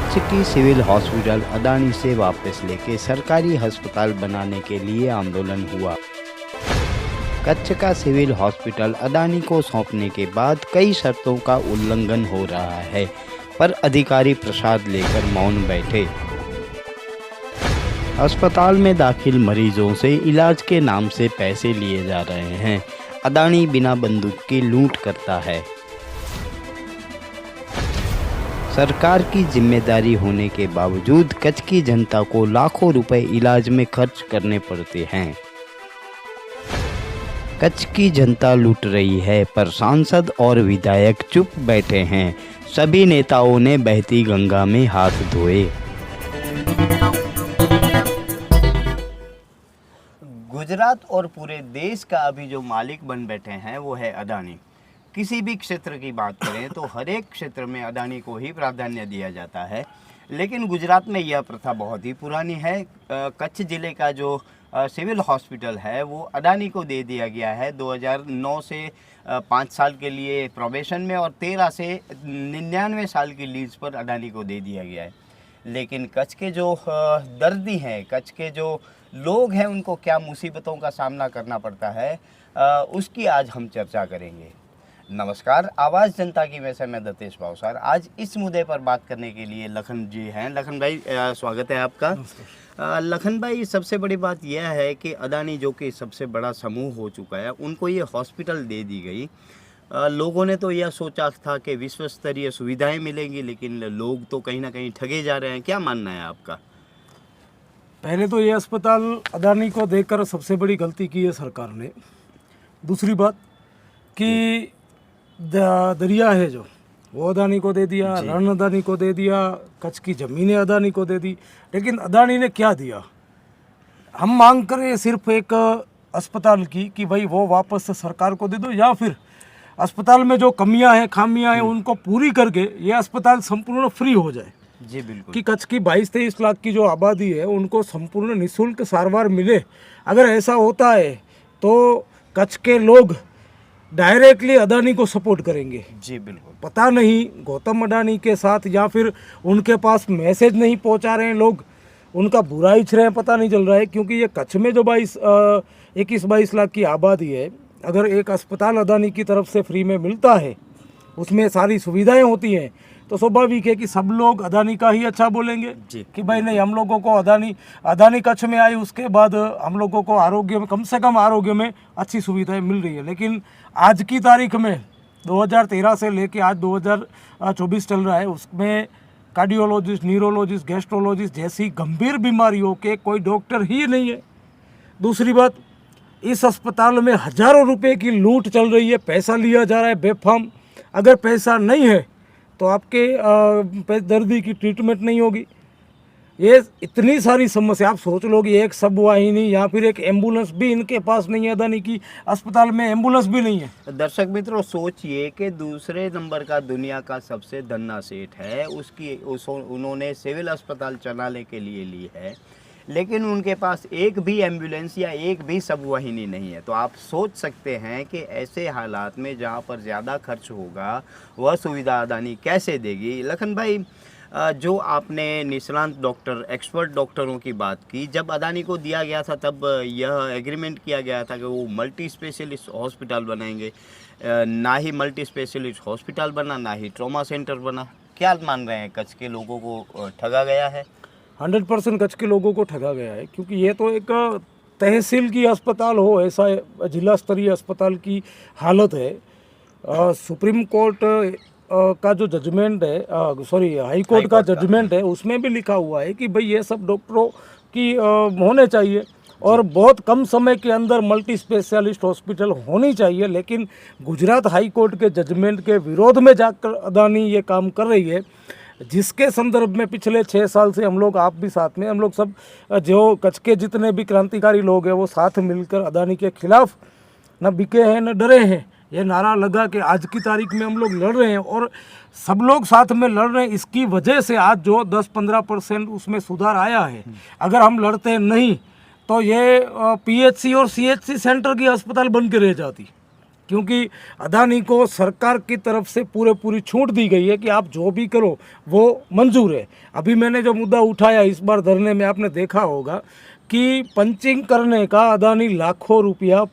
कच्छ की civil hospital Adani से वापस लेके सरकारी अस्पताल बनाने के लिए आंदोलन हुआ। कच्छ का सिविल हॉस्पिटल अदानी को सौंपने के बाद कई शर्तों का उल्लंघन हो रहा है, पर अधिकारी प्रसाद लेकर मौन बैठे। अस्पताल में दाखिल मरीजों से इलाज के नाम से पैसे लिए जा रहे हैं। अदानी बिना बंदूक की लूट करता है। सरकार की जिम्मेदारी होने के बावजूद कच्छ की जनता को लाखों रुपए इलाज में खर्च करने पड़ते हैं। कच्छ की जनता लूट रही है, पर सांसद और विधायक चुप बैठे हैं। सभी नेताओं ने बहती गंगा में हाथ धोए। गुजरात और पूरे देश का अभी जो मालिक बन बैठे हैं वो है अदानी। किसी भी क्षेत्र की बात करें तो हर एक क्षेत्र में अदानी को ही प्राधान्य दिया जाता है, लेकिन गुजरात में यह प्रथा बहुत ही पुरानी है। कच्छ ज़िले का जो सिविल हॉस्पिटल है वो अदानी को दे दिया गया है 2009 से 5 साल के लिए प्रोबेशन में और 13 से 99 साल की लीज पर अदानी को दे दिया गया है। लेकिन कच्छ के जो दर्दी हैं, कच्छ के जो लोग हैं, उनको क्या मुसीबतों का सामना करना पड़ता है, उसकी आज हम चर्चा करेंगे। नमस्कार, आवाज़ जनता की में से मैं दतेश भावसार। आज इस मुद्दे पर बात करने के लिए लखन जी हैं। लखन भाई, स्वागत है आपका। लखन भाई, सबसे बड़ी बात यह है कि अदानी जो कि सबसे बड़ा समूह हो चुका है, उनको ये हॉस्पिटल दे दी गई। लोगों ने तो यह सोचा था कि विश्व स्तरीय सुविधाएं मिलेंगी, लेकिन लोग तो कहीं ना कहीं ठगे जा रहे हैं। क्या मानना है आपका? पहले तो ये अस्पताल अदानी को देकर सबसे बड़ी गलती की है सरकार ने। दूसरी बात कि दरिया है जो वो अदानी को दे दिया, रण अदानी को दे दिया, कच्छ की ज़मीनें अदानी को दे दी। लेकिन अदानी ने क्या दिया? हम मांग करें सिर्फ एक अस्पताल की कि भाई वो वापस सरकार को दे दो, या फिर अस्पताल में जो कमियां हैं, खामियां हैं, उनको पूरी करके ये अस्पताल संपूर्ण फ्री हो जाए। जी बिल्कुल। कि कच्छ की 22-23 लाख की जो आबादी है उनको संपूर्ण निःशुल्क सारवार मिले। अगर ऐसा होता है तो कच्छ के लोग डायरेक्टली अदानी को सपोर्ट करेंगे। जी बिल्कुल। पता पता नहीं गौतम अडानी के साथ या फिर उनके पास मैसेज नहीं पहुंचा रहे हैं लोग, उनका बुरा इच्छ रहे हैं, पता नहीं चल रहा है। क्योंकि ये कच्छ में जो 21-22 लाख की आबादी है, अगर एक अस्पताल अदानी की तरफ से फ्री में मिलता है, उसमें सारी सुविधाएं होती हैं, तो स्वाभाविक है कि सब लोग अदानी का ही अच्छा बोलेंगे कि भाई नहीं, हम लोगों को अदानी कच्छ में आई, उसके बाद हम लोगों को आरोग्य में, कम से कम आरोग्य में अच्छी सुविधाएं मिल रही है। लेकिन आज की तारीख में 2013 से लेके आज 2024 चल रहा है, उसमें कार्डियोलॉजिस्ट, न्यूरोलॉजिस्ट, गैस्ट्रोलॉजिस्ट जैसी गंभीर बीमारियों के कोई डॉक्टर ही नहीं है। दूसरी बात, इस अस्पताल में हज़ारों रुपए की लूट चल रही है, पैसा लिया जा रहा है बेफाम। अगर पैसा नहीं है तो आपके दर्दी की ट्रीटमेंट नहीं होगी। ये इतनी सारी समस्या, आप सोच लो कि एक सब वाहिनी या फिर एक एम्बुलेंस भी इनके पास नहीं है। अदानी की अस्पताल में एम्बुलेंस भी नहीं है। दर्शक मित्रों, सोचिए कि दूसरे नंबर का दुनिया का सबसे धन्ना सेठ है, उन्होंने सिविल अस्पताल चलाने के लिए ली है, लेकिन उनके पास एक भी एम्बुलेंस या एक भी सब वाहिनी नहीं है। तो आप सोच सकते हैं कि ऐसे हालात में जहां पर ज़्यादा खर्च होगा वह सुविधा अदानी कैसे देगी। लखन भाई, जो आपने निष्णात डॉक्टर, एक्सपर्ट डॉक्टरों की बात की, जब अदानी को दिया गया था तब यह एग्रीमेंट किया गया था कि वो मल्टी स्पेशलिस्ट हॉस्पिटल बनाएंगे। ना ही मल्टी स्पेशलिस्ट हॉस्पिटल बना, ना ही ट्रॉमा सेंटर बना। क्या मान रहे हैं, कच्छ के लोगों को ठगा गया है? 100% कच्छ के लोगों को ठगा गया है। क्योंकि ये तो एक तहसील की अस्पताल हो, ऐसा जिला स्तरीय अस्पताल की हालत है। सुप्रीम कोर्ट का जो जजमेंट है, हाई कोर्ट का जजमेंट है, उसमें भी लिखा हुआ है कि भाई ये सब डॉक्टरों की होने चाहिए और बहुत कम समय के अंदर मल्टी स्पेशलिस्ट हॉस्पिटल होनी चाहिए। लेकिन गुजरात हाई कोर्ट के जजमेंट के विरोध में जाकर अदानी ये काम कर रही है, जिसके संदर्भ में पिछले 6 साल से हम लोग, आप भी साथ में, हम लोग सब जो कच्छ के जितने भी क्रांतिकारी लोग हैं वो साथ मिलकर अदानी के खिलाफ न बिके हैं न डरे हैं। ये नारा लगा कि आज की तारीख में हम लोग लड़ रहे हैं और सब लोग साथ में लड़ रहे हैं। इसकी वजह से आज जो 10-15% उसमें सुधार आया है। अगर हम लड़ते नहीं तो ये PHC और CHC सेंटर की अस्पताल बन के रह जाती। क्योंकि अदानी को सरकार की तरफ से पूरी छूट दी गई है कि आप जो भी करो वो मंजूर है। अभी मैंने जो मुद्दा उठाया इस बार धरने में, आपने देखा होगा कि पंचिंग करने का अदानी लाखों रुपया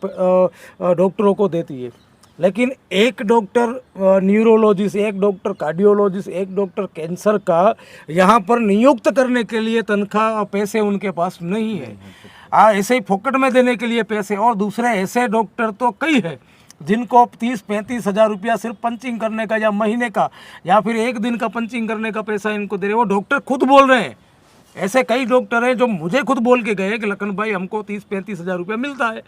डॉक्टरों को देती है, लेकिन एक डॉक्टर न्यूरोलॉजिस्ट, एक डॉक्टर कार्डियोलॉजिस्ट, एक डॉक्टर कैंसर का यहाँ पर नियुक्त करने के लिए तनख्वाह पैसे उनके पास नहीं है। ऐसे ही फोकट में देने के लिए पैसे, और दूसरे ऐसे डॉक्टर तो कई है जिनको 30-35 हज़ार रुपया सिर्फ पंचिंग करने का, या महीने का, या फिर एक दिन का पंचिंग करने का पैसा इनको दे रहे हैं। वो डॉक्टर खुद बोल रहे हैं, ऐसे कई डॉक्टर हैं जो मुझे खुद बोल के गए कि लखन भाई हमको 30-35 हज़ार रुपया मिलता है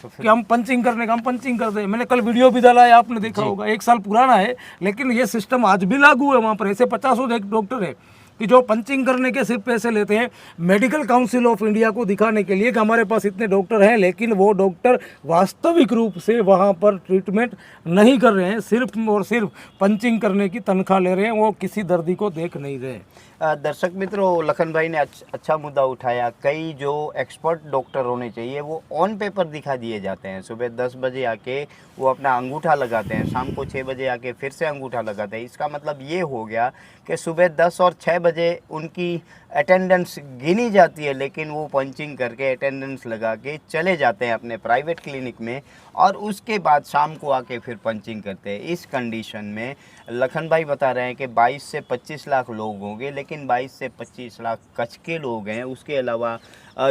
कि हम पंचिंग करने का, हम पंचिंग करते हैं। मैंने कल वीडियो भी डाला है, आपने देखा होगा, 1 साल पुराना है, लेकिन ये सिस्टम आज भी लागू है वहाँ पर। ऐसे 50 डॉक्टर है कि जो पंचिंग करने के सिर्फ पैसे लेते हैं, मेडिकल काउंसिल ऑफ इंडिया को दिखाने के लिए कि हमारे पास इतने डॉक्टर हैं, लेकिन वो डॉक्टर वास्तविक रूप से वहाँ पर ट्रीटमेंट नहीं कर रहे हैं, सिर्फ और सिर्फ पंचिंग करने की तनख्वाह ले रहे हैं, वो किसी दर्दी को देख नहीं रहे। दर्शक मित्रों, लखन भाई ने अच्छा मुद्दा उठाया। कई जो एक्सपर्ट डॉक्टर होने चाहिए वो ऑन पेपर दिखा दिए जाते हैं। सुबह 10 बजे आके वो अपना अंगूठा लगाते हैं, शाम को 6 बजे आके फिर से अंगूठा लगाते हैं। इसका मतलब ये हो गया कि सुबह 10 और 6 बजे उनकी अटेंडेंस गिनी जाती है, लेकिन वो पंचिंग करके अटेंडेंस लगा के चले जाते हैं अपने प्राइवेट क्लिनिक में, और उसके बाद शाम को आके फिर पंचिंग करते हैं। इस कंडीशन में लखन भाई बता रहे हैं कि 22 से 25 लाख लोग होंगे, लेकिन 22 से 25 लाख कच्छ के लोग हैं। उसके अलावा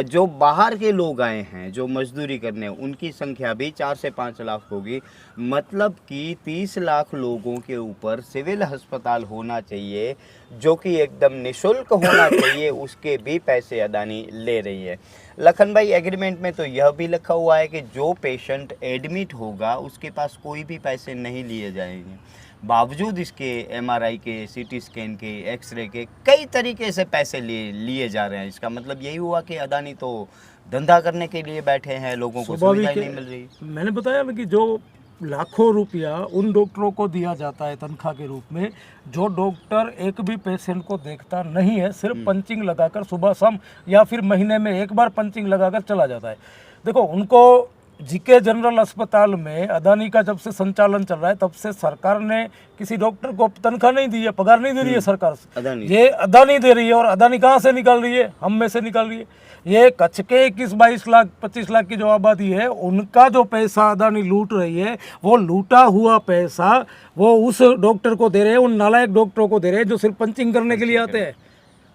जो बाहर के लोग आए हैं जो मजदूरी करने, उनकी संख्या भी 4 से 5 लाख होगी। मतलब कि 30 लाख लोगों के ऊपर सिविल अस्पताल होना चाहिए, जो कि एकदम निःशुल्क होना चाहिए, उसके भी पैसे अदानी ले रही है। लखन भाई, एग्रीमेंट में तो यह भी लिखा हुआ है कि जो पेशेंट एडमिट होगा उसके पास कोई भी पैसे नहीं लिए जाएंगे। बावजूद इसके MRI के, CT स्कैन के, एक्सरे के कई तरीके से पैसे लिए जा रहे हैं। इसका मतलब यही हुआ कि अदानी तो धंधा करने के लिए बैठे हैं, लोगों को सुविधाएं नहीं मिल रही। मैंने बताया ना कि जो लाखों रुपया उन डॉक्टरों को दिया जाता है तनख्वाह के रूप में, जो डॉक्टर एक भी पेशेंट को देखता नहीं है, सिर्फ पंचिंग लगाकर सुबह शाम या फिर महीने में एक बार पंचिंग लगाकर चला जाता है। देखो, उनको जीके जनरल अस्पताल में अदानी का जब से संचालन चल रहा है तब से सरकार ने किसी डॉक्टर को तनख्वाह नहीं दी है, पगार नहीं दे रही है सरकार से। ये अदानी दे रही है, और अदानी कहाँ से निकाल रही है? हम में से निकाल रही है। ये कच्छ के 21-22 लाख 25 लाख की जो आबादी है, उनका जो पैसा अदानी लूट रही है, वो लूटा हुआ पैसा वो उस डॉक्टर को दे रहे हैं, उन नालायक डॉक्टरों को दे रहे हैं जो सिर्फ पंचिंग करने के लिए आते हैं।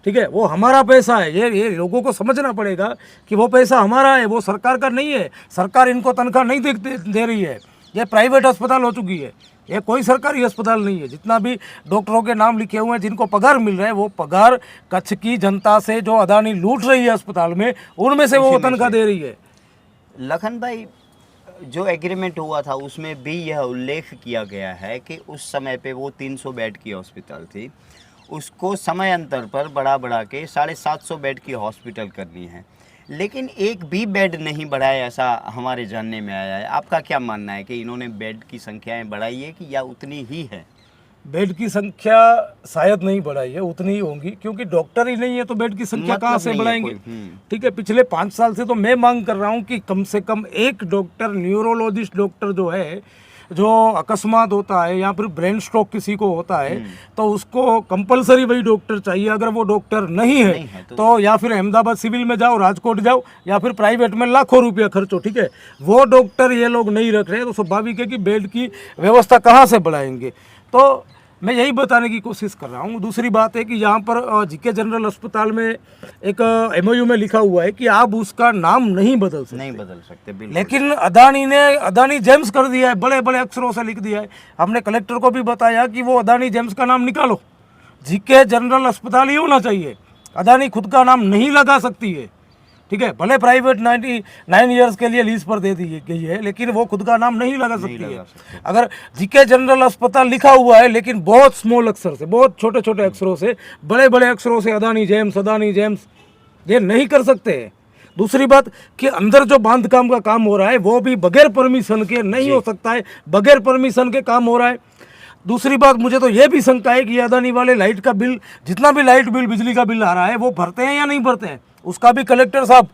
ठीक है, वो हमारा पैसा है। ये लोगों को समझना पड़ेगा कि वो पैसा हमारा है, वो सरकार का नहीं है। सरकार इनको तनख्वाह नहीं दे रही है। ये प्राइवेट अस्पताल हो चुकी है, ये कोई सरकारी अस्पताल नहीं है। जितना भी डॉक्टरों के नाम लिखे हुए हैं जिनको पगार मिल रहा है, वो पगार कच्छ की जनता से जो अदानी लूट रही है अस्पताल में, उनमें से वो तनख्वाह दे रही है। लखन भाई, जो एग्रीमेंट हुआ था उसमें भी यह उल्लेख किया गया है कि उस समय पे वो 300 बेड की हॉस्पिटल थी, उसको समय अंतर पर बढ़ा के 750 बेड की हॉस्पिटल करनी है, लेकिन एक भी बेड नहीं बढ़ाया, ऐसा हमारे जानने में आया है। आपका क्या मानना है कि इन्होंने बेड की संख्याएं बढ़ाई है कि या उतनी ही है? बेड की संख्या शायद नहीं बढ़ाई है, उतनी ही होंगी, क्योंकि डॉक्टर ही नहीं है तो बेड की संख्या कहाँ से बढ़ाएंगे? ठीक है, पिछले 5 साल से तो मैं मांग कर रहा हूँ कि कम से कम एक डॉक्टर, न्यूरोलॉजिस्ट डॉक्टर जो है, जो अकस्मात होता है या फिर ब्रेन स्ट्रोक किसी को होता है तो उसको कंपलसरी वही डॉक्टर चाहिए। अगर वो डॉक्टर नहीं है तो या फिर अहमदाबाद सिविल में जाओ, राजकोट जाओ, या फिर प्राइवेट में लाखों रुपया खर्चो। ठीक है, वो डॉक्टर ये लोग नहीं रख रहे, तो स्वाभाविक है कि बेड की व्यवस्था कहाँ से बढ़ाएंगे। तो मैं यही बताने की कोशिश कर रहा हूँ। दूसरी बात है कि यहाँ पर जीके जनरल अस्पताल में एक MOU में लिखा हुआ है कि आप उसका नाम नहीं बदल सकते, लेकिन अदानी जेम्स कर दिया है, बड़े बड़े अक्षरों से लिख दिया है। हमने कलेक्टर को भी बताया कि वो अदानी जेम्स का नाम निकालो, जीके जनरल अस्पताल ही होना चाहिए। अदानी खुद का नाम नहीं लगा सकती है। ठीक है, भले प्राइवेट 99 ईयर्स के लिए लीज पर दे दी गई है, लेकिन वो खुद का नाम नहीं लगा सकती है। अगर जीके जनरल अस्पताल लिखा हुआ है, लेकिन बहुत स्मॉल अक्षर से, बहुत छोटे छोटे अक्षरों से, बड़े बड़े अक्षरों से अदानी जेम्स, ये नहीं कर सकते। दूसरी बात कि अंदर जो बांधकाम का काम हो रहा है वो भी बगैर परमिशन के नहीं हो सकता है, बगैर परमिशन के काम हो रहा है। दूसरी बात, मुझे तो ये भी शंका है कि अदानी वाले लाइट का बिल, जितना भी लाइट बिल, बिजली का बिल आ रहा है, वो भरते हैं या नहीं भरते हैं, उसका भी कलेक्टर साहब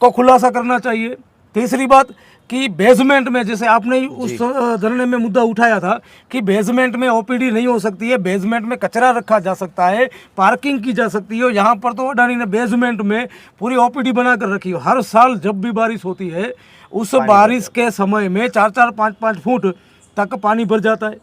को खुलासा करना चाहिए। तीसरी बात कि बेसमेंट में, जैसे आपने ही उस धरने में मुद्दा उठाया था कि बेसमेंट में ओपीडी नहीं हो सकती है, बेसमेंट में कचरा रखा जा सकता है, पार्किंग की जा सकती है। यहाँ पर तो अडानी ने बेसमेंट में पूरी ओपीडी बना कर रखी है। हर साल जब भी बारिश होती है उस बारिश के समय में 4-4, 5-5 फुट तक पानी भर जाता है।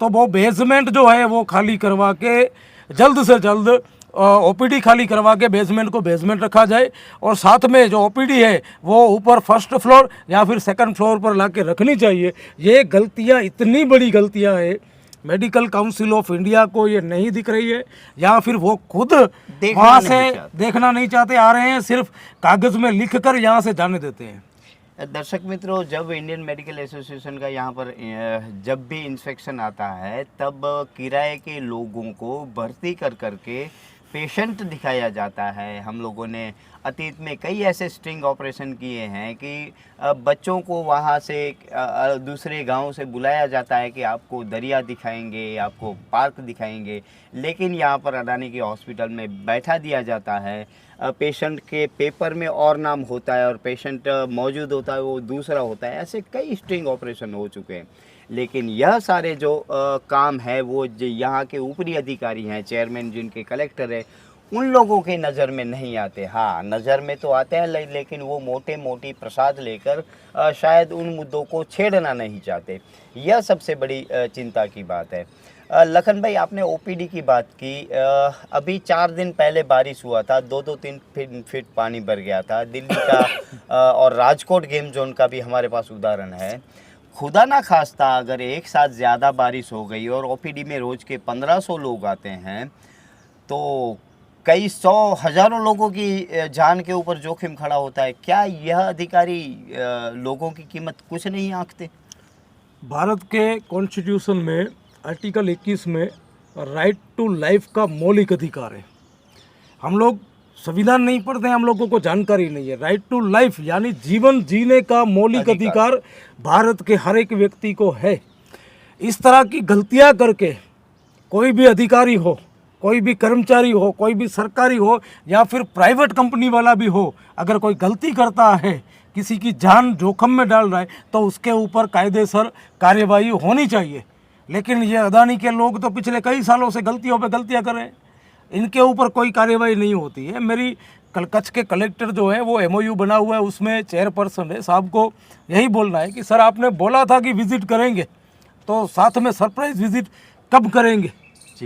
तो वो बेसमेंट जो है वो खाली करवा के जल्द से जल्द ओपीडी खाली करवा के बेसमेंट को बेसमेंट रखा जाए, और साथ में जो ओपीडी है वो ऊपर फर्स्ट फ्लोर या फिर सेकंड फ्लोर पर ला के रखनी चाहिए। ये गलतियाँ, इतनी बड़ी गलतियाँ हैं, मेडिकल काउंसिल ऑफ इंडिया को ये नहीं दिख रही है, या फिर वो खुद वहाँ से देखना नहीं चाहते आ रहे हैं, सिर्फ कागज़ में लिख कर यहाँ से जाने देते हैं। दर्शक मित्रों, जब इंडियन मेडिकल एसोसिएशन का यहाँ पर जब भी इंस्पेक्शन आता है तब किराए के लोगों को भर्ती कर करके पेशेंट दिखाया जाता है। हम लोगों ने अतीत में कई ऐसे स्टिंग ऑपरेशन किए हैं कि बच्चों को वहाँ से दूसरे गांव से बुलाया जाता है कि आपको दरिया दिखाएंगे, आपको पार्क दिखाएंगे, लेकिन यहाँ पर अडानी के हॉस्पिटल में बैठा दिया जाता है। पेशेंट के पेपर में और नाम होता है और पेशेंट मौजूद होता है वो दूसरा होता है। ऐसे कई स्टिंग ऑपरेशन हो चुके हैं, लेकिन यह सारे जो काम है वो जो यहाँ के ऊपरी अधिकारी हैं, चेयरमैन जिनके कलेक्टर है, उन लोगों के नज़र में नहीं आते। हाँ, नज़र में तो आते हैं, लेकिन वो मोटे मोटी प्रसाद लेकर शायद उन मुद्दों को छेड़ना नहीं चाहते। यह सबसे बड़ी चिंता की बात है। लखन भाई, आपने ओपीडी की बात की। अभी 4 दिन पहले बारिश हुआ था, 2-3 फीट पानी भर गया था दिल्ली का और राजकोट गेम जोन का भी हमारे पास उदाहरण है। खुदा ना खास्ता अगर एक साथ ज़्यादा बारिश हो गई और ओपीडी में रोज़ के 1500 लोग आते हैं तो कई 100 हज़ारों लोगों की जान के ऊपर जोखिम खड़ा होता है। क्या यह अधिकारी लोगों की कीमत कुछ नहीं आंकते? भारत के कॉन्स्टिट्यूशन में आर्टिकल 21 में राइट टू लाइफ का मौलिक अधिकार है। हम लोग संविधान नहीं पढ़ते हैं, हम लोगों को जानकारी नहीं है। राइट टू लाइफ यानी जीवन जीने का मौलिक अधिकार भारत के हर एक व्यक्ति को है। इस तरह की गलतियां करके कोई भी अधिकारी हो, कोई भी कर्मचारी हो, कोई भी सरकारी हो या फिर प्राइवेट कंपनी वाला भी हो, अगर कोई गलती करता है, किसी की जान जोखिम में डाल रहा है, तो उसके ऊपर कायदेसर कार्यवाही होनी चाहिए। लेकिन ये अडानी के लोग तो पिछले कई सालों से गलतियों पे गलतियां कर रहे हैं, इनके ऊपर कोई कार्यवाही नहीं होती है। मेरी कच्छ के कलेक्टर जो है वो MOU बना हुआ है, उसमें चेयरपर्सन है, साहब को यही बोलना है कि सर आपने बोला था कि विजिट करेंगे, तो साथ में सरप्राइज विजिट कब करेंगे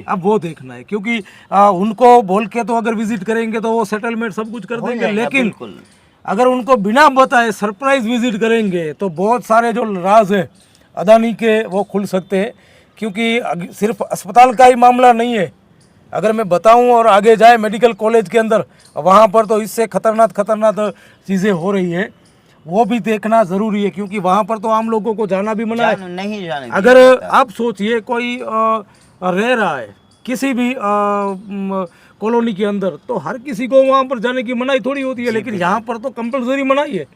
अब वो देखना है। क्योंकि उनको बोल के तो अगर विजिट करेंगे तो वो सेटलमेंट सब कुछ कर देंगे, लेकिन अगर उनको बिना बताए सरप्राइज विजिट करेंगे तो बहुत सारे जो राज हैं अडानी के वो खुल सकते हैं। क्योंकि सिर्फ अस्पताल का ही मामला नहीं है, अगर मैं बताऊं और आगे जाए मेडिकल कॉलेज के अंदर, वहाँ पर तो इससे खतरनाक चीज़ें हो रही है, वो भी देखना ज़रूरी है। क्योंकि वहाँ पर तो आम लोगों को जाना भी मना है। नहीं जाने अगर आप सोचिए कोई रह रहा है किसी भी कॉलोनी के अंदर, तो हर किसी को वहाँ पर जाने की मनाही थोड़ी होती है, लेकिन यहाँ पर तो कंपलसरी मनाही है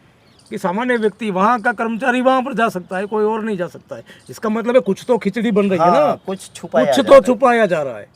कि सामान्य व्यक्ति, वहाँ का कर्मचारी वहाँ पर जा सकता है, कोई और नहीं जा सकता है। इसका मतलब है कुछ तो खिचड़ी बन रही है ना, कुछ तो छुपाया जा रहा है।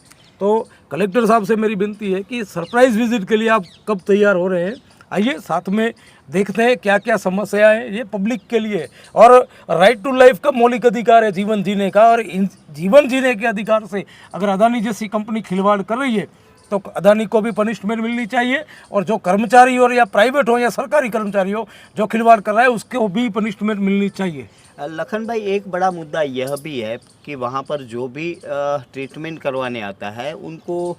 तो कलेक्टर साहब से मेरी विनती है कि सरप्राइज विजिट के लिए आप कब तैयार हो रहे हैं, आइए साथ में देखते हैं क्या क्या समस्या है। ये पब्लिक के लिए, और राइट टू लाइफ का मौलिक अधिकार है जीवन जीने का, और इन जीवन जीने के अधिकार से अगर अडानी जैसी कंपनी खिलवाड़ कर रही है तो अडानी को भी पनिशमेंट मिलनी चाहिए, और जो कर्मचारी हो या प्राइवेट हो या सरकारी कर्मचारी हो जो खिलवाड़ कर रहा है उसको भी पनिशमेंट मिलनी चाहिए। लखन भाई, एक बड़ा मुद्दा यह भी है कि वहाँ पर जो भी ट्रीटमेंट करवाने आता है उनको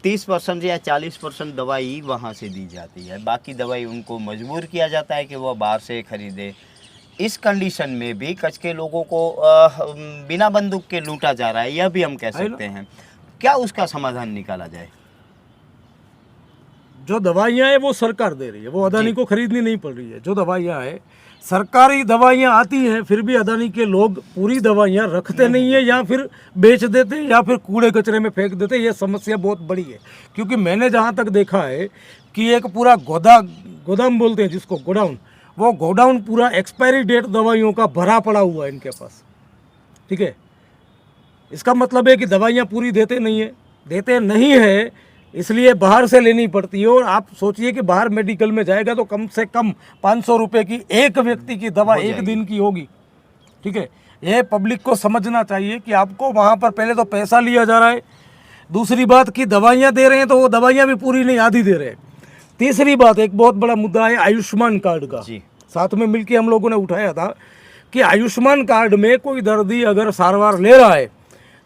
30% या 40% दवाई वहाँ से दी जाती है, बाकी दवाई उनको मजबूर किया जाता है कि वह बाहर से खरीदे। इस कंडीशन में भी कच्छ के लोगों को बिना बंदूक के लूटा जा रहा है, यह भी हम कह सकते हैं। क्या उसका समाधान निकाला जाए? जो दवाइयाँ हैं वो सरकार दे रही है, वो अडानी को खरीदनी नहीं पड़ रही है। जो दवाइयाँ हैं सरकारी दवाइयाँ आती हैं, फिर भी अडानी के लोग पूरी दवाइयाँ रखते नहीं है, या फिर बेच देते हैं या फिर कूड़े कचरे में फेंक देते हैं। ये समस्या बहुत बड़ी है, क्योंकि मैंने जहाँ तक देखा है कि एक पूरा गोदाम बोलते हैं जिसको, गोडाउन, वो गोडाउन पूरा एक्सपायरी डेट दवाइयों का भरा पड़ा हुआ है इनके पास। ठीक है, इसका मतलब है कि दवाइयाँ पूरी देते नहीं है इसलिए बाहर से लेनी पड़ती है। और आप सोचिए कि बाहर मेडिकल में जाएगा तो कम से कम 500 रुपये की एक व्यक्ति की दवा हो एक जाएगी। दिन की होगी। ठीक है, ये पब्लिक को समझना चाहिए कि आपको वहाँ पर पहले तो पैसा लिया जा रहा है, दूसरी बात कि दवाइयाँ दे रहे हैं तो वो दवाइयाँ भी पूरी नहीं, आधी दे रहे हैं। तीसरी बात, एक बहुत बड़ा मुद्दा है आयुष्मान कार्ड का। जी। साथ में मिलके हम लोगों ने उठाया था कि आयुष्मान कार्ड में कोई दर्दी अगर सारवार ले रहा है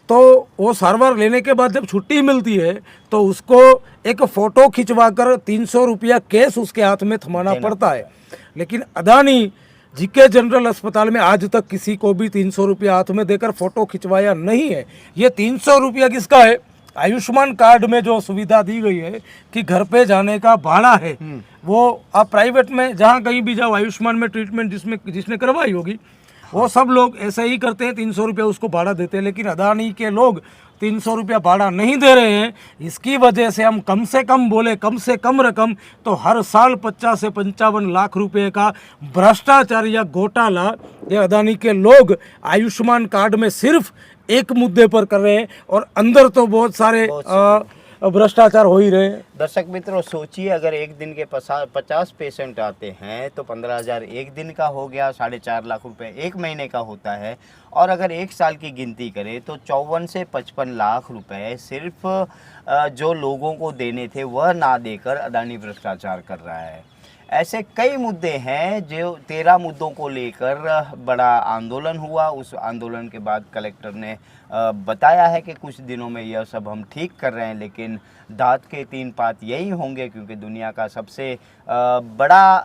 तो वो सारवार लेने के बाद जब छुट्टी मिलती है तो उसको एक फ़ोटो खिंचवा कर 300 रुपया कैश उसके हाथ में थमाना पड़ता है। लेकिन अदानी जीके जनरल अस्पताल में आज तक किसी को भी 300 रुपया हाथ में देकर फ़ोटो खिंचवाया नहीं है। ये 300 रुपया किसका है? आयुष्मान कार्ड में जो सुविधा दी गई है कि घर पे जाने का भाड़ा है, वो आप प्राइवेट में जहाँ कहीं भी जाओ, आयुष्मान में ट्रीटमेंट जिसने करवाई होगी वो सब लोग ऐसे ही करते हैं, 300 रुपया उसको भाड़ा देते हैं। लेकिन अदानी के लोग 300 रुपया भाड़ा नहीं दे रहे हैं। इसकी वजह से हम कम से कम बोले, कम से कम रकम तो हर साल 50 से 55 लाख रुपए का भ्रष्टाचार या घोटाला ये अदानी के लोग आयुष्मान कार्ड में सिर्फ एक मुद्दे पर कर रहे हैं और अंदर तो बहुत सारे भ्रष्टाचार हो ही रहे हैं। दर्शक मित्रों, सोचिए अगर एक दिन के 50 पेशेंट आते हैं तो 15,000 एक दिन का हो गया, 4.5 लाख रुपए एक महीने का होता है। और अगर एक साल की गिनती करें तो 54 से 55 लाख रुपए सिर्फ जो लोगों को देने थे वह ना देकर अदानी भ्रष्टाचार कर रहा है। ऐसे कई मुद्दे हैं जो 13 मुद्दों को लेकर बड़ा आंदोलन हुआ। उस आंदोलन के बाद कलेक्टर ने बताया है कि कुछ दिनों में यह सब हम ठीक कर रहे हैं, लेकिन दांत के 3 पात यही होंगे क्योंकि दुनिया का सबसे बड़ा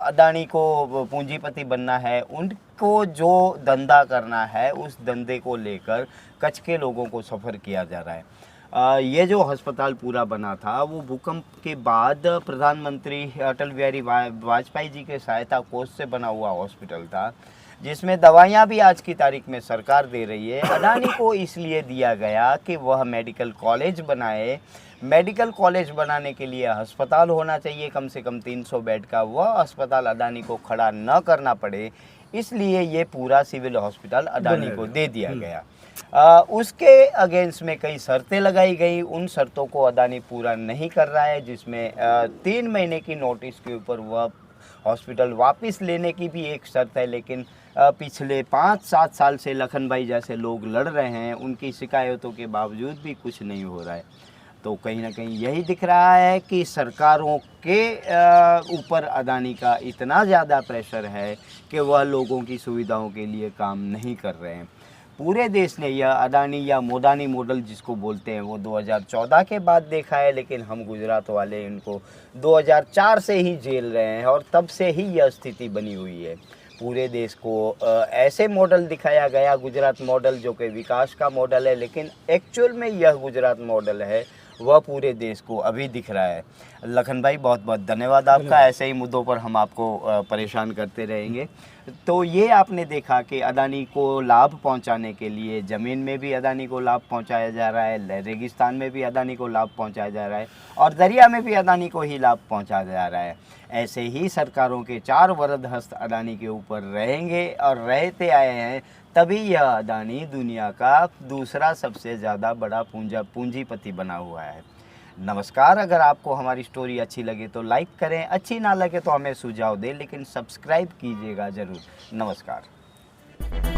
अदानी को पूंजीपति बनना है। उनको जो धंधा करना है उस धंधे को लेकर कच्छ के लोगों को सफ़र किया जा रहा है। ये जो अस्पताल पूरा बना था वो भूकंप के बाद प्रधानमंत्री अटल बिहारी वाजपेयी जी के सहायता कोष से बना हुआ हॉस्पिटल था, जिसमें दवाइयाँ भी आज की तारीख में सरकार दे रही है। अदानी को इसलिए दिया गया कि वह मेडिकल कॉलेज बनाए। मेडिकल कॉलेज बनाने के लिए अस्पताल होना चाहिए कम से कम 300 बेड का। वह अस्पताल अदानी को खड़ा न करना पड़े, इसलिए ये पूरा सिविल हॉस्पिटल अदानी को दे दिया गया। उसके अगेंस्ट में कई शर्तें लगाई गई। उन शर्तों को अदानी पूरा नहीं कर रहा है, जिसमें 3 महीने की नोटिस के ऊपर वह हॉस्पिटल वापस लेने की भी एक शर्त है। लेकिन पिछले 5-7 साल से लखन भाई जैसे लोग लड़ रहे हैं, उनकी शिकायतों के बावजूद भी कुछ नहीं हो रहा है। तो कहीं ना कहीं यही दिख रहा है कि सरकारों के ऊपर अदानी का इतना ज़्यादा प्रेशर है कि वह लोगों की सुविधाओं के लिए काम नहीं कर रहे हैं। पूरे देश ने यह अदानी या मोदानी मॉडल जिसको बोलते हैं वो 2014 के बाद देखा है, लेकिन हम गुजरात वाले इनको 2004 से ही झेल रहे हैं और तब से ही यह स्थिति बनी हुई है। पूरे देश को ऐसे मॉडल दिखाया गया, गुजरात मॉडल, जो कि विकास का मॉडल है, लेकिन एक्चुअल में यह गुजरात मॉडल है वह पूरे देश को अभी दिख रहा है। लखन भाई, बहुत बहुत धन्यवाद आपका। ऐसे ही मुद्दों पर हम आपको परेशान करते रहेंगे। तो ये आपने देखा कि अदानी को लाभ पहुंचाने के लिए ज़मीन में भी अदानी को लाभ पहुंचाया जा रहा है, रेगिस्तान में भी अदानी को लाभ पहुंचाया जा रहा है और दरिया में भी अदानी को ही लाभ पहुंचाया जा रहा है। ऐसे ही सरकारों के 4 वरद हस्त अदानी के ऊपर रहेंगे और रहते आए हैं, तभी यह अदानी दुनिया का दूसरा सबसे ज़्यादा बड़ा पूंजीपति बना हुआ है। नमस्कार। अगर आपको हमारी स्टोरी अच्छी लगे तो लाइक करें, अच्छी ना लगे तो हमें सुझाव दें, लेकिन सब्सक्राइब कीजिएगा ज़रूर। नमस्कार।